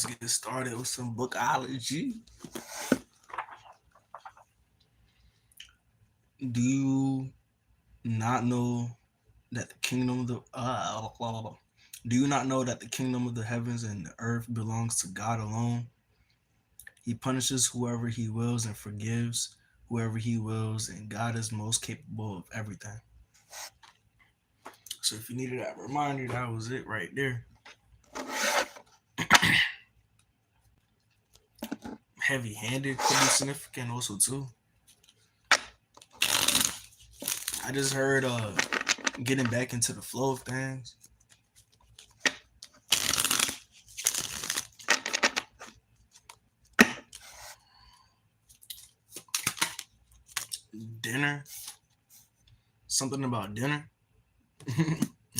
Let's get started with some bookology. Do you not know that the kingdom of the blah, blah, blah. Do you not know that the kingdom of the heavens and the earth belongs to God alone? He punishes whoever he wills and forgives whoever he wills, and God is most capable of everything. So if you needed that reminder, that was it right there. Heavy-handed could be significant also too. I just heard getting back into the flow of things. Dinner. Something about dinner.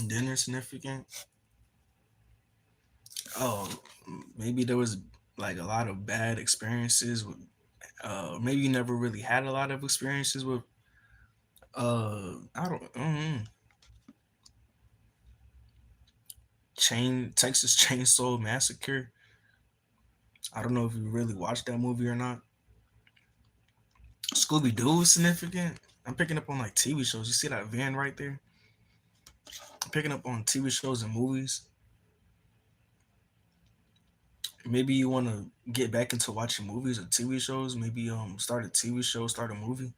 Dinner significant. Oh, maybe there was like a lot of bad experiences with maybe you never really had a lot of experiences with I don't chain Texas Chainsaw Massacre. I don't know if you really watched that movie or not. Scooby Doo is significant. I'm picking up on like TV shows. You see that van right there? I'm picking up on TV shows and movies. Maybe you want to get back into watching movies or TV shows. Maybe start a TV show, start a movie.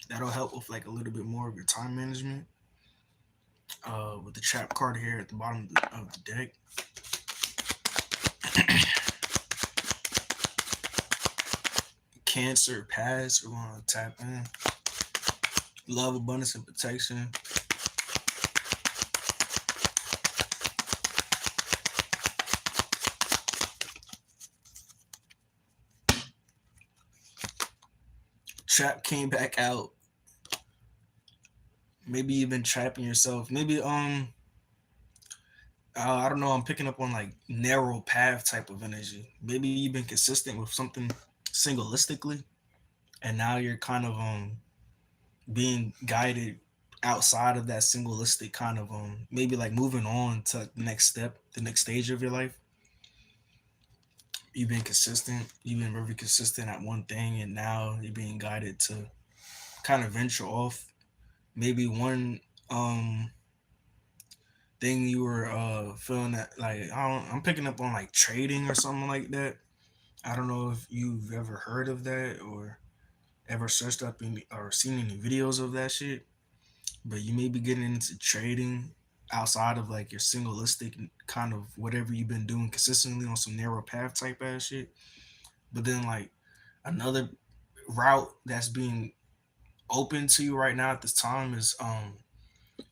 That'll help with like a little bit more of your time management. With the trap card here at the bottom of the deck. Cancer, pass. We're going to tap in. Love, abundance, and protection. Trap came back out. Maybe you've been trapping yourself. Maybe I don't know. I'm picking up on like narrow path type of energy. Maybe you've been consistent with something singleistically, and now you're kind of being guided outside of that singleistic kind of maybe like moving on to the next step, the next stage of your life. You've been consistent. You've been very consistent at one thing, and now you're being guided to kind of venture off. Maybe one thing you were feeling that like I'm picking up on like trading or something like that. I don't know if you've ever heard of that or ever searched up any or seen any videos of that shit, but you may be getting into trading outside of like your singleistic kind of whatever you've been doing consistently on some narrow path type ass shit. But then like another route that's being open to you right now at this time is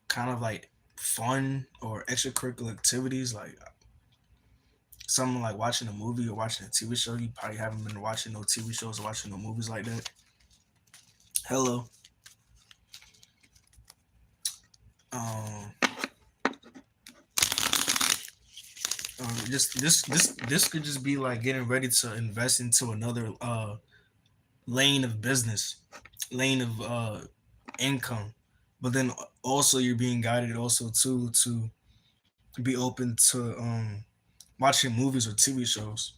kind of like fun or extracurricular activities like something like watching a movie or watching a TV show. You probably haven't been watching no TV shows or watching no movies like that. Hello. Um, just this could just be like getting ready to invest into another lane of business, lane of income. But then also you're being guided also too to be open to watching movies or TV shows.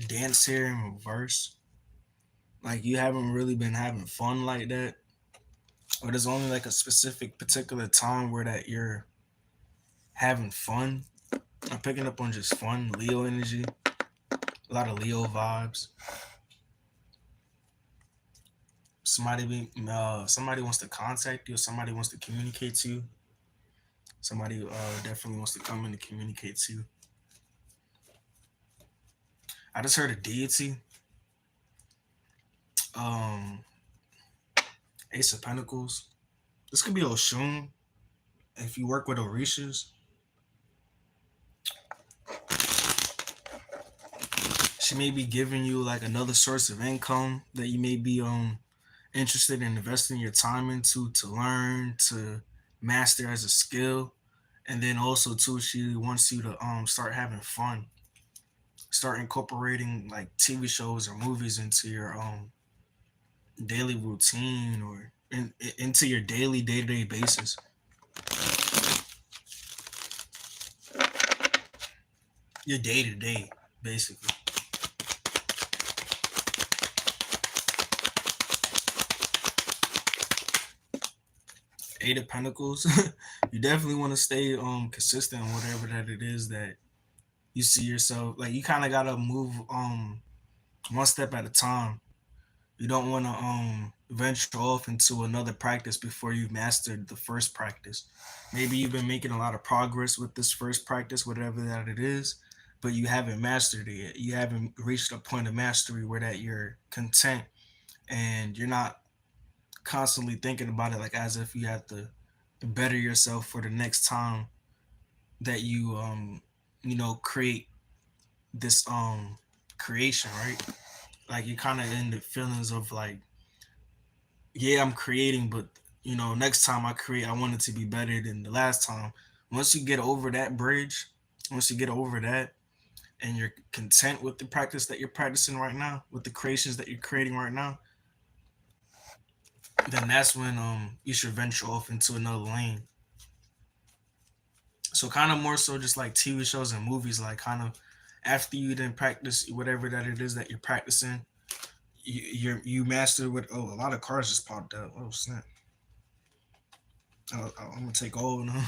Dance here in reverse. Like you haven't really been having fun like that, or there's only like a specific particular time where that you're having fun. I'm picking up on just fun, Leo energy, a lot of Leo vibes. Somebody wants to contact you, or somebody wants to communicate to you. Somebody definitely wants to come in and communicate to you. I just heard a deity. Um, Ace of Pentacles. This could be Oshun. If you work with Orishas, she may be giving you like another source of income that you may be interested in investing your time into to learn to master as a skill, and then also too she wants you to start having fun, start incorporating like TV shows or movies into your daily routine or into your daily day-to-day basis. Your day-to-day, basically. Eight of Pentacles. You definitely want to stay consistent on whatever that it is that you see yourself. Like you kind of gotta move one step at a time. You don't want to venture off into another practice before you've mastered the first practice. Maybe you've been making a lot of progress with this first practice, whatever that it is, but you haven't mastered it yet. You haven't reached a point of mastery where that you're content and you're not constantly thinking about it like as if you have to better yourself for the next time that you create this creation, right? Like you kind of in the feelings of like, yeah, I'm creating, but next time I create, I want it to be better than the last time. Once you get over that bridge, once you get over that, and you're content with the practice that you're practicing right now, with the creations that you're creating right now, then that's when you should venture off into another lane. So kind of more so just like TV shows and movies, like kind of after you then practice whatever that it is that you're practicing, you master with. Oh, a lot of cars just popped up. Oh snap! I'm gonna take all of them.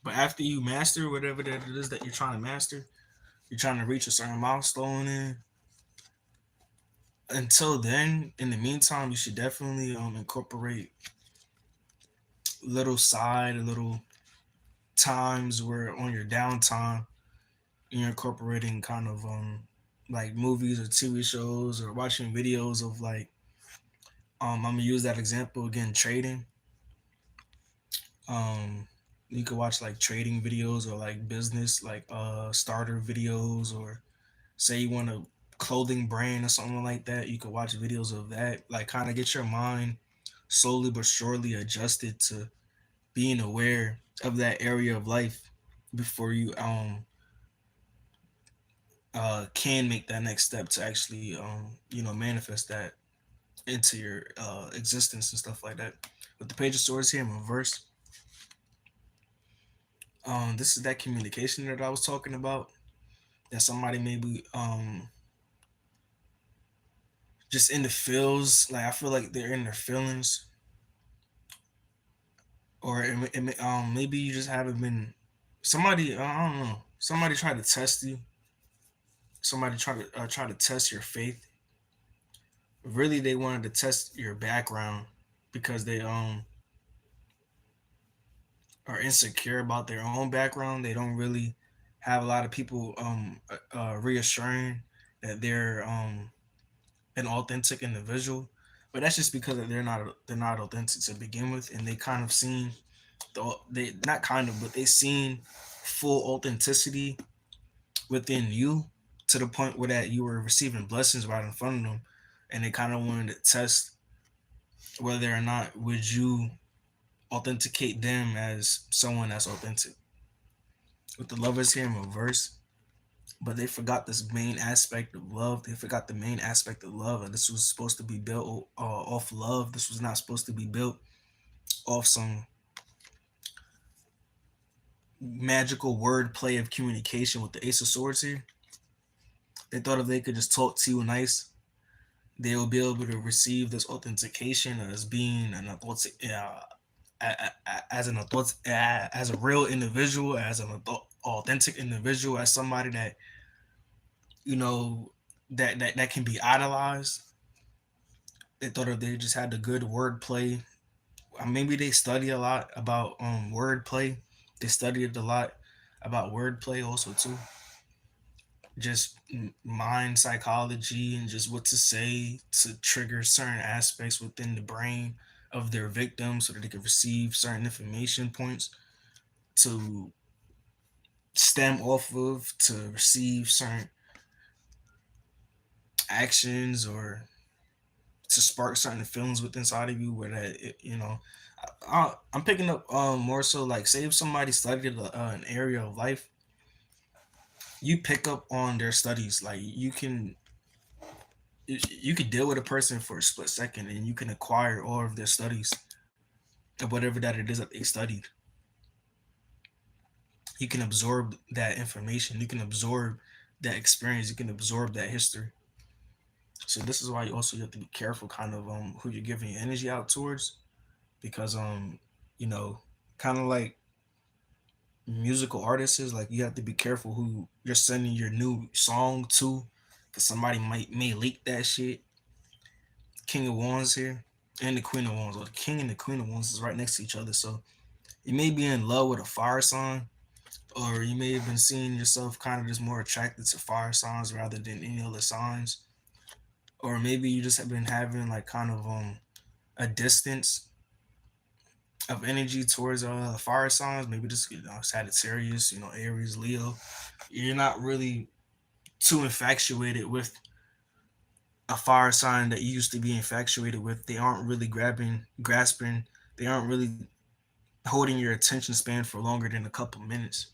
But after you master whatever that it is that you're trying to master, you're trying to reach a certain milestone in. Until then, in the meantime, you should definitely incorporate little times where on your downtime you're incorporating kind of like movies or TV shows or watching videos of like I'm gonna use that example again, trading. Um you could watch like trading videos or like business like starter videos, or say you want a clothing brand or something like that, you could watch videos of that, like kind of get your mind slowly but surely adjusted to being aware of that area of life before you can make that next step to actually manifest that into your existence and stuff like that. With the Page of Swords here in reverse, this is that communication that I was talking about, that somebody maybe just in the feels, like I feel like they're in their feelings, or maybe you just haven't been, somebody, I don't know, somebody tried to test you, somebody try to test your faith. Really, they wanted to test your background because they are insecure about their own background. They don't really have a lot of people reassuring that they're an authentic individual. But that's just because they're not authentic to begin with, and they kind of seen they not kind of, but they seen full authenticity within you, to the point where that you were receiving blessings right in front of them, and they kind of wanted to test whether or not would you authenticate them as someone that's authentic. With the lovers here in reverse, but they forgot this main aspect of love. They forgot the main aspect of love, and this was supposed to be built off love. This was not supposed to be built off some magical wordplay of communication. With the Ace of Swords here, they thought if they could just talk to you nice, they will be able to receive this authentication as being an authentic, as a real individual, as an authentic individual, as somebody that you know that can be idolized. They thought if they just had the good wordplay, maybe they study a lot about wordplay. They studied a lot about wordplay also too, just mind psychology and just what to say to trigger certain aspects within the brain of their victim so that they can receive certain information points to stem off of, to receive certain actions, or to spark certain feelings within inside of you where that I'm picking up more so like, say if somebody studied an area of life, you pick up on their studies. Like you can you could deal with a person for a split second and you can acquire all of their studies of whatever that it is that they studied. You can absorb that information. You can absorb that experience. You can absorb that history. So this is why you also have to be careful, kind of who you're giving your energy out towards, because you know, kind of like musical artists is like you have to be careful who you're sending your new song to, because somebody may leak that shit. King of Wands here and the Queen of Wands, or the King and the Queen of Wands is right next to each other. So you may be in love with a fire sign, or you may have been seeing yourself kind of just more attracted to fire signs rather than any other signs, or maybe you just have been having like kind of a distance of energy towards fire signs. Maybe just Sagittarius, Aries, Leo. You're not really too infatuated with a fire sign that you used to be infatuated with. They aren't really grasping. They aren't really holding your attention span for longer than a couple minutes.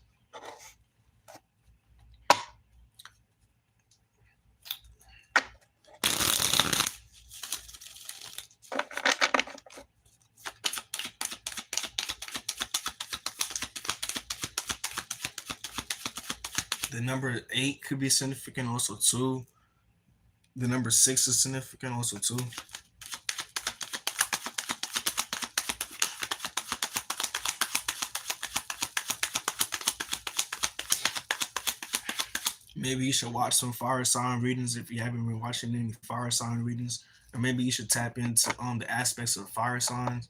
The number 8 could be significant also too. The number 6 is significant also too. Maybe you should watch some fire sign readings if you haven't been watching any fire sign readings, or maybe you should tap into the aspects of fire signs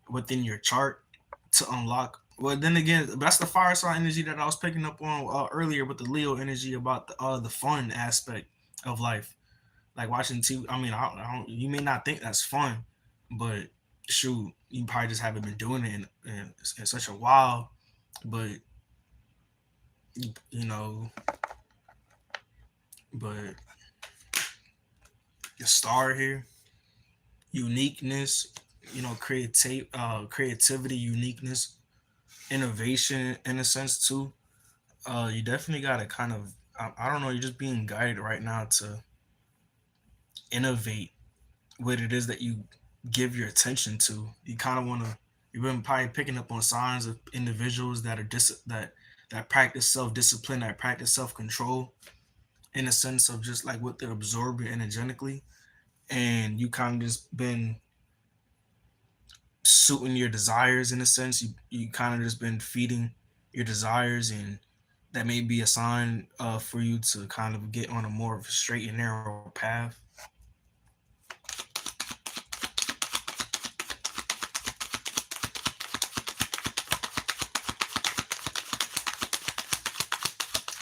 within your chart to unlock. Well, then again, that's the fire sign energy that I was picking up on earlier with the Leo energy about the fun aspect of life, like watching TV. I mean, I don't, you may not think that's fun, but shoot, you probably just haven't been doing it in such a while. But you know, but the star here, uniqueness, creativity, uniqueness, innovation in a sense too. You definitely got to kind of, I don't know, you're just being guided right now to innovate what it is that you give your attention to. You kind of want to. You've been probably picking up on signs of individuals that are that practice self discipline, that practice self control, in a sense of just like what they're absorbing energetically, and you kind of just been suiting your desires in a sense. You kind of just been feeding your desires, and that may be a sign for you to kind of get on a more of a straight and narrow path.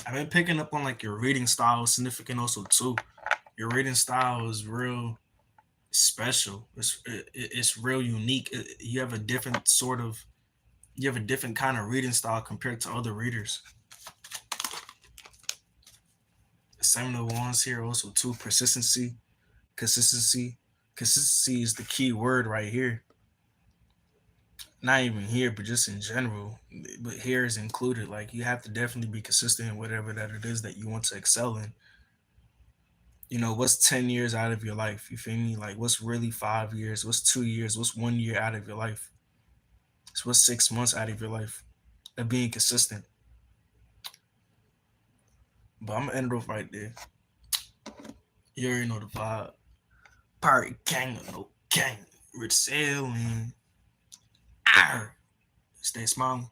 I've been picking up on like your reading style is significant also too. Your reading style is real special. It's real unique. You have a different sort of you have a different kind of reading style compared to other readers. Seven of Wands here also too. Consistency. Consistency is the key word right here. Not even here, but just in general. But here is included. Like you have to definitely be consistent in whatever that it is that you want to excel in. What's 10 years out of your life? You feel me? Like what's really 5 years? What's 2 years? What's 1 year out of your life? So what's 6 months out of your life of being consistent? But I'm gonna end it off right there. You already know the vibe. Pirate gang or no gang. Rich sailing. Arr. Stay smiling.